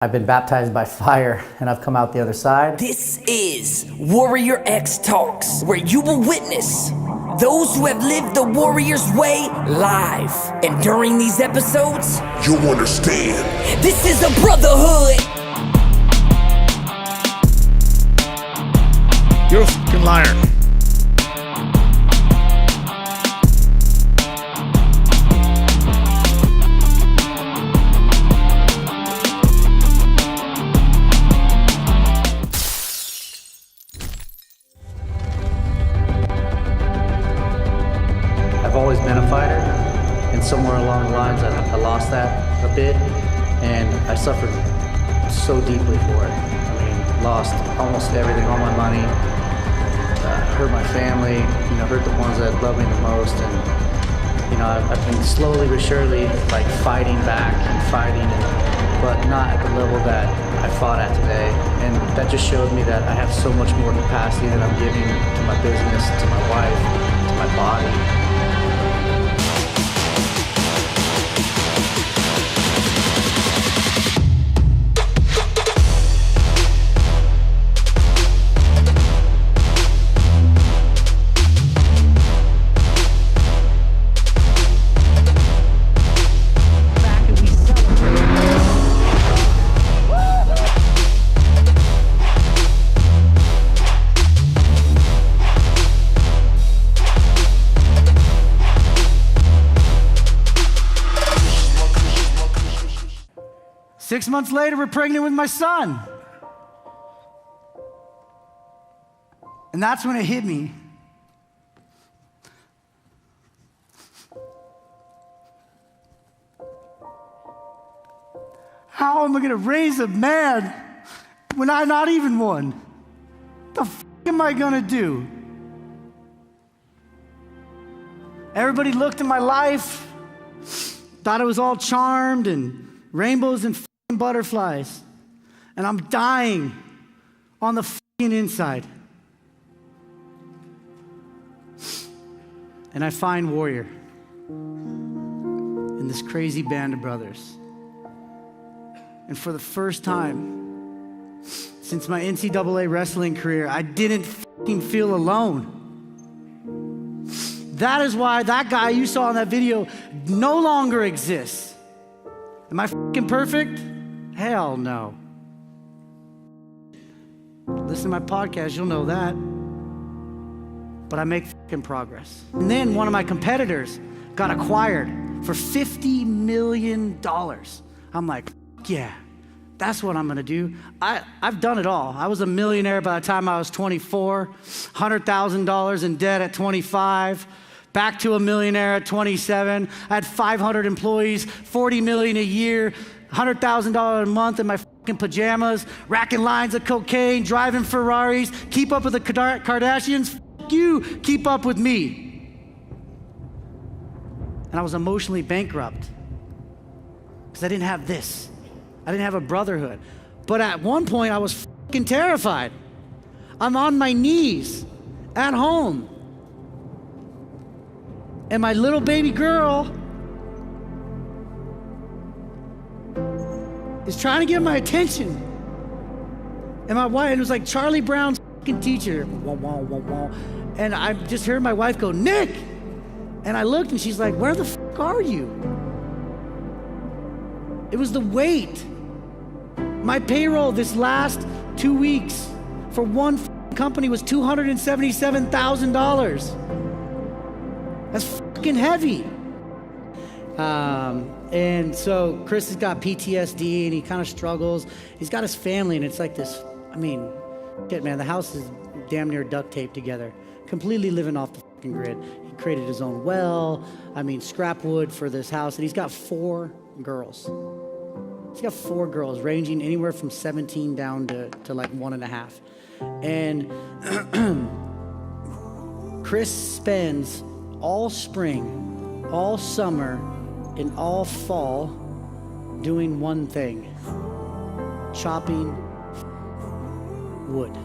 I've been baptized by fire and I've come out the other side. This is Warrior X Talks, where you will witness those who have lived the warrior's way live. And during these episodes, you'll understand. This is a brotherhood. You're a fucking liar. I've always been a fighter, and somewhere along the lines I lost that a bit, and I suffered so deeply for it. I mean, lost almost everything, all my money, hurt my family, hurt the ones that love me the most, and I've been slowly but surely like fighting back and fighting, but not at the level that I fought at today. And that just showed me that I have so much more capacity that I'm giving to my business, to my wife, to my body. 6 months later, we're pregnant with my son. And that's when it hit me. How am I gonna raise a man when I'm not even one? What the f am I gonna do? Everybody looked at my life, thought it was all charmed and rainbows and butterflies, and I'm dying on the inside. And I find Warrior in this crazy band of brothers. And for the first time since my NCAA wrestling career, I didn't feel alone. That is why that guy you saw in that video no longer exists. Am I perfect? Hell no. Listen to my podcast, you'll know that. But I make progress. And then one of my competitors got acquired for $50 million. I'm like, yeah, that's what I'm gonna do. I've done it all. I was a millionaire by the time I was 24, $100,000 in debt at 25, back to a millionaire at 27. I had 500 employees, $40 million a year, $100,000 a month in my fucking pajamas, racking lines of cocaine, driving Ferraris, keep up with the Kardashians. Fuck you, keep up with me. And I was emotionally bankrupt because I didn't have this. I didn't have a brotherhood. But at one point I was fucking terrified. I'm on my knees at home. And my little baby girl is trying to get my attention. And my wife, it was like Charlie Brown's fucking teacher. Wah, wah, wah, wah. And I just heard my wife go, Nick! And I looked and she's like, where the fuck are you? It was the weight. My payroll this last 2 weeks for one company was $277,000. That's fucking heavy. And so Chris has got PTSD and he kind of struggles. He's got his family and it's like this, shit, man, the house is damn near duct taped together, completely living off the fucking grid. He created his own well, scrap wood for this house, and he's got 4 girls. He's got 4 girls ranging anywhere from 17 down to like 1.5. And Chris spends all spring, all summer, and all fall doing one thing: chopping wood.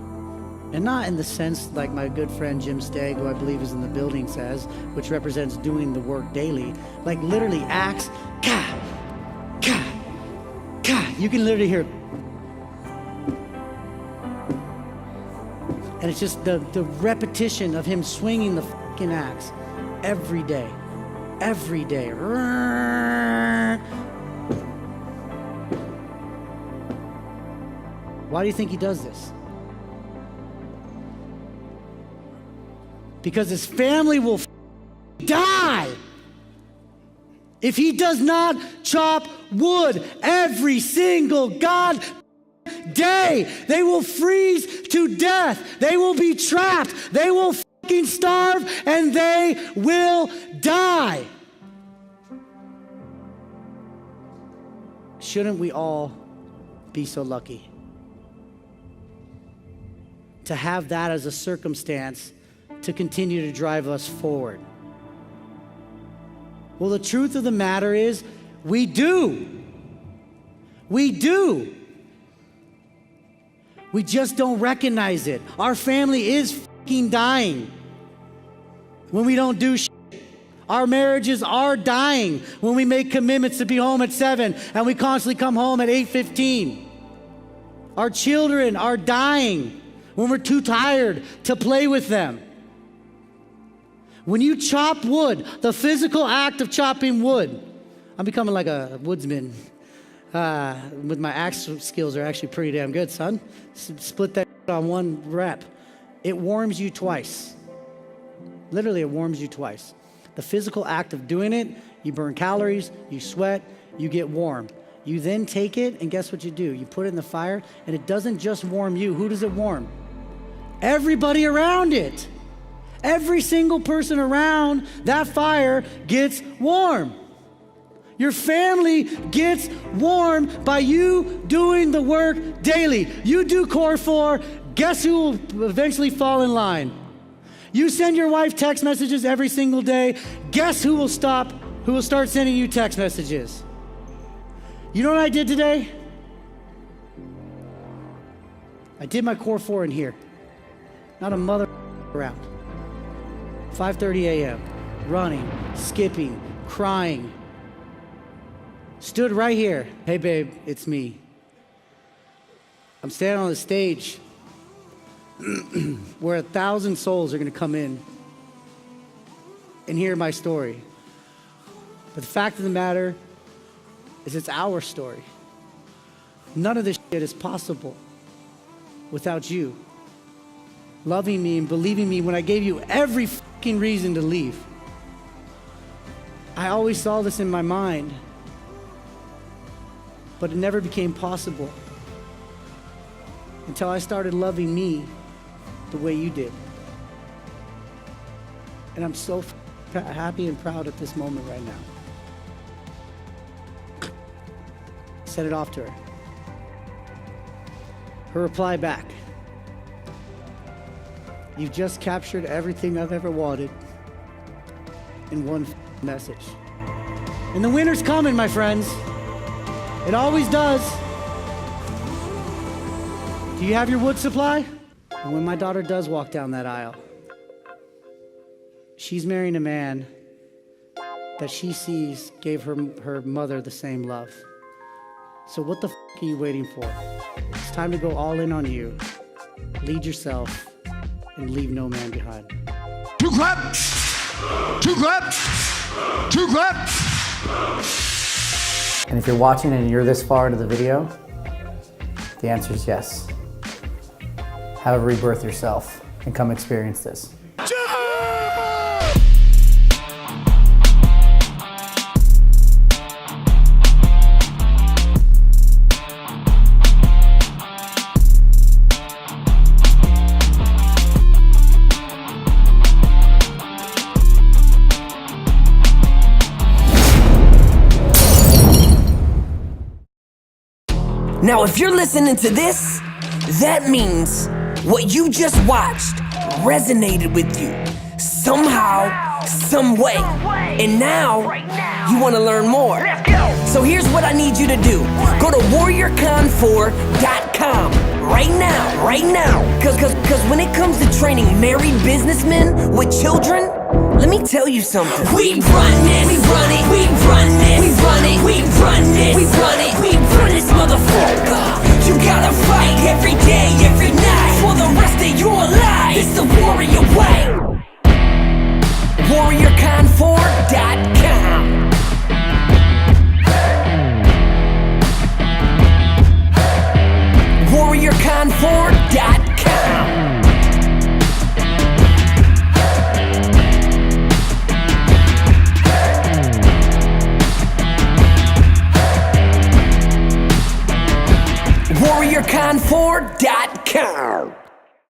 And not in the sense like my good friend Jim Stagg, who I believe is in the building, says, which represents doing the work daily. Like literally axe, ka, ka, ka. You can literally hear And it's just the repetition of him swinging the fucking axe every day. Every day. Why do you think he does this? Because his family will die if he does not chop wood every single god day. They will freeze to death. They will be trapped. They will fucking starve, and they will die. Shouldn't we all be so lucky to have that as a circumstance to continue to drive us forward? Well, the truth of the matter is, we do. We do. We just don't recognize it. Our family is fucking dying when we don't do shit. Our marriages are dying when we make commitments to be home at 7 and we constantly come home at 8:15. Our children are dying when we're too tired to play with them. When you chop wood, the physical act of chopping wood, I'm becoming like a woodsman. With my axe skills are actually pretty damn good, son. Split that on one rep. It warms you twice. Literally, it warms you twice. The physical act of doing it, you burn calories, you sweat, you get warm. You then take it, and guess what you do? You put it in the fire, and it doesn't just warm you. Who does it warm? Everybody around it. Every single person around that fire gets warm. Your family gets warm by you doing the work daily. You do core 4, guess who will eventually fall in line? You send your wife text messages every single day. Guess who will start sending you text messages? You know what I did today? I did my core 4 in here. Not a mother around. 5:30 a.m. Running, skipping, crying. Stood right here. Hey babe, it's me. I'm standing on the stage where 1,000 souls are gonna come in and hear my story. But the fact of the matter is, it's our story. None of this shit is possible without you loving me and believing me when I gave you every fucking reason to leave. I always saw this in my mind, but it never became possible until I started loving me the way you did. And I'm so happy and proud at this moment right now. Sent it off to her. Her reply back: "You've just captured everything I've ever wanted in one message." And the winter's coming, my friends. It always does. Do you have your wood supply? And when my daughter does walk down that aisle, she's marrying a man that she sees gave her mother the same love. So what the are you waiting for? It's time to go all in on you. Lead yourself and leave no man behind. Two clap! Two clap! Two clap! And if you're watching and you're this far into the video, the answer is yes. Have a rebirth yourself and come experience this. Now, if you're listening to this, that means what you just watched resonated with you somehow, some way. And now you want to learn more. So here's what I need you to do. Go to warriorcon4.com right now. Cause when it comes to training married businessmen with children, let me tell you something. We run this, we run it, we run this, we run it, we run this, we run it, we run this motherfucker. You gotta fight every day, every night for the rest of your life. WarriorCon4.com. WarriorCon4.com.